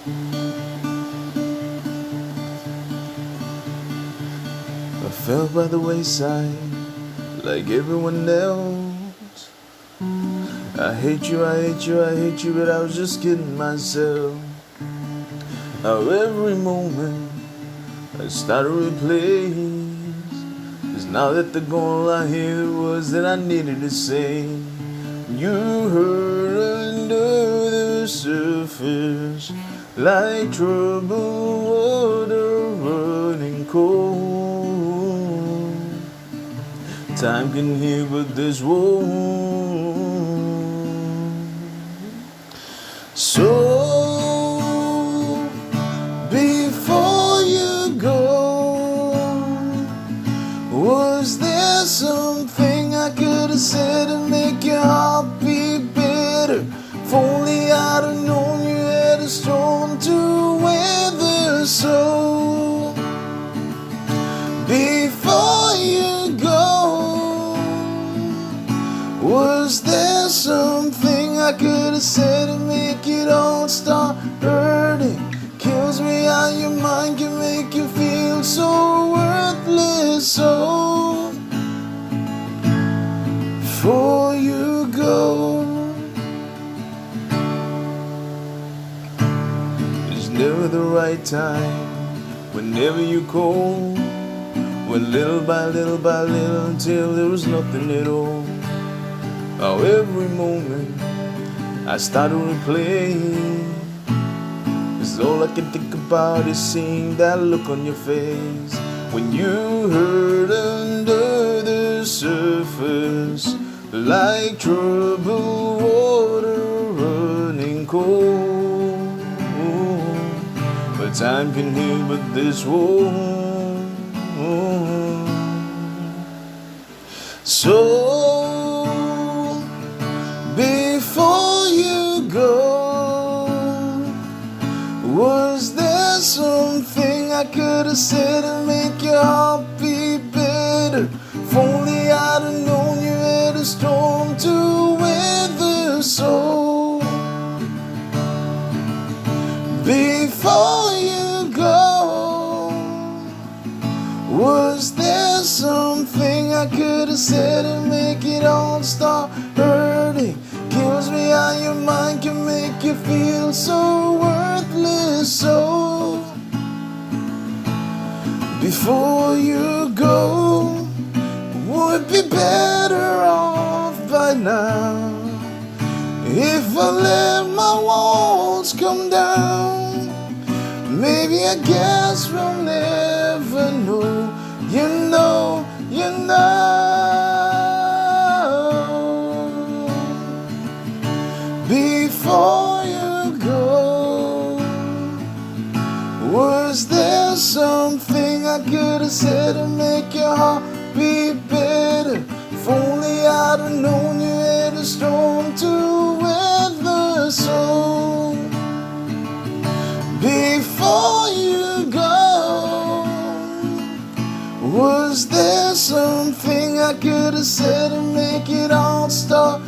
I fell by the wayside like everyone else. I hate you, I hate you, I hate you, but I was just kidding myself. Now every moment I start to replace, 'cause now that they're gone, I hear the words that I needed to say. You hurt under the surface like troubled water running cold. Time can heal, but this won't. So before you go, was there something I could have said to make your heart beat better? If only I'd have known you had a storm to weather. So before you go, was there something I could have said to make it all start hurting? Kills me how your mind can make you feel so worthless. So before you go, it's never the right time. Whenever you call, went little by little by little until there was nothing at all. Now every moment I start to replay, 'cause all I can think about is seeing that look on your face when you hurt under the surface like troubled water running cold. But time can heal, but this won't. So before you go, was there something I could have said to make your heart beat better? If only I'd have known you had a storm to weather. So before you go, was there something I could have said to make it all stop hurting? Kills me how your mind can make you feel so worthless. So before you go, would be better off by now if I let my walls come down. Maybe I guess we'll never know. You know, you know. Before you go, was there something I could have said to make your heart beat better? If only I'd have known you had a storm to weather. So before you go, was there something I could have said to make it all stop